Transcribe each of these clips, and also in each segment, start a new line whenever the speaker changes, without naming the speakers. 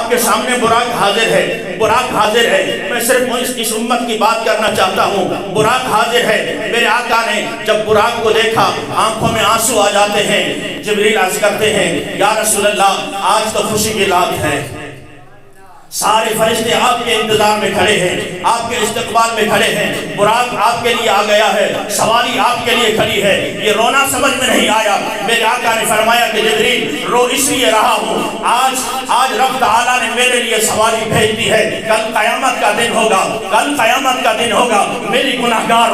آپ کے سامنے براق حاضر ہے، براق حاضر ہے۔ میں صرف اس امت کی بات کرنا چاہتا ہوں، براق حاضر ہے۔ میرے آقا نے جب براق کو دیکھا آنکھوں میں آنسو آ جاتے ہیں۔ جبریل عرض کرتے ہیں یا رسول اللہ آج تو خوشی کی رات ہے، سارے فرشتے آپ کے انتظار میں کھڑے ہیں، آپ کے استقبال میں کھڑے ہیں، براق آپ کے لیے آ گیا ہے، سواری آپ کے لیے کھڑی ہے۔ یہ رونا سمجھ میں نہیں آیا۔ میرے آقا نے فرمایا کہ جبریل رو اس لیے رہا ہوں، آج رب تعالیٰ نے میرے لیے سواری بھیج دی ہے، کل قیامت کا دن ہوگا، کل قیامت کا دن ہوگا۔ میری گناہگار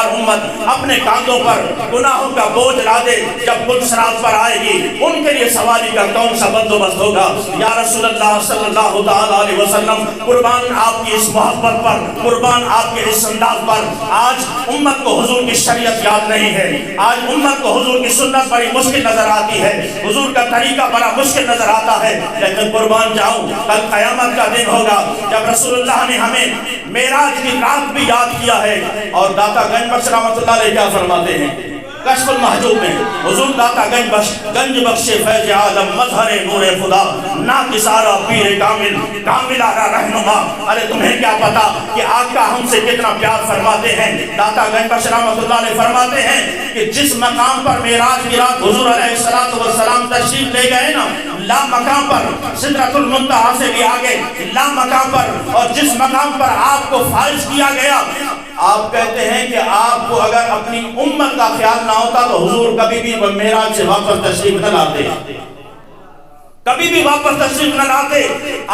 امت اپنے کاندھوں پر گناہوں کا بوجھ لا دے، جب پل صراط پر آئے گی ان کے لیے سواری کا کون سا بندوبست ہوگا؟ یا رسول اللہ صلی اللہ تعالیٰ علیہ وسلم، قربان آپ کی اس محبت پر، قربان آپ کے اس انداز پر، آج امت کو حضور کی شریعت یاد نہیں ہے، آج امت کو حضور کی سنت بڑی مشکل نظر آتی ہے، حضور کا طریقہ بڑا مشکل نظر آتا ہے۔ لیکن قربان جاؤں، کل قیامت کا دن ہوگا جب رسول اللہ نے ہمیں معراج کی رات بھی یاد کیا ہے۔ اور داتا گنج بخش رحمۃ اللہ علیہ کیا فرماتے ہیں کشف المحجوب میں؟ حضور داتا گنج بخش فیض عالم مظہر نور خدا ناکسارا پیر کامل آرا رہنما۔ ارے تمہیں کیا پتا کہ آقا ہم سے کتنا پیار فرماتے ہیں؟ داتا گنج بخش رحمۃ اللہ علیہ فرماتے ہیں کہ جس مقام پر معراج کی رات حضور علیہ السلام تشریف لے گئے نا، لا مقام پر سدرۃ المنتہا سے بھی آگے لا مقام پر، اور جس مقام پر آپ کو فائز کیا گیا، آپ کہتے ہیں کہ آپ کو اگر اپنی امت کا خیال نہ ہوتا تو حضور کبھی بھی معراج سے واپس تشریف نہ لاتے، کبھی بھی واپس تشریف نہ لاتے۔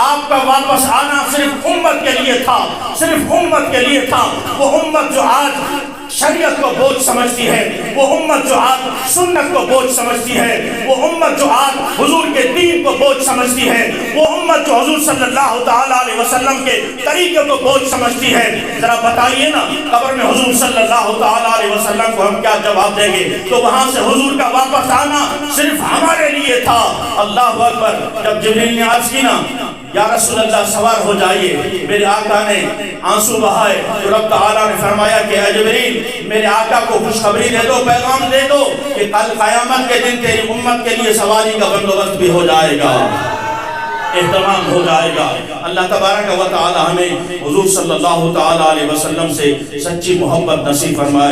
آپ کا واپس آنا صرف امت کے لیے تھا، صرف امت کے لیے تھا۔ وہ امت جو آج شریعت کو بوجھ سمجھتی ہے، وہ امت جو آج سنت کو بوجھ سمجھتی ہے، وہ امت جو آج حضور کے دین کو بوجھ سمجھتی ہے، وہ امت جو حضور صلی اللہ تعالیٰ علیہ وسلم کے طریقے کو بوجھ سمجھتی ہے، ذرا بتائیے نا قبر میں حضور صلی اللہ تعالیٰ علیہ وسلم کو ہم کیا جواب دیں گے؟ تو وہاں سے حضور کا واپس آنا صرف ہمارے لیے تھا۔ اللہ اکبر۔ جب جبریل نے عرض کی نا یا رسول اللہ سوار ہو جائیے، میرے آقا نے آنسو بہائے تو رب تعالیٰ نے فرمایا کہ اے جبریل میرے آقا کو خوشخبری دے دو، پیغام دے دو کہ کل قیامت کے دن تیری امت کے لیے سواری کا بندوبست بھی ہو جائے گا، اہتمام ہو جائے گا۔ اللہ تبارک و تعالی ہمیں حضور صلی اللہ تعالی علیہ وسلم سے سچی محبت نصیب فرمائے۔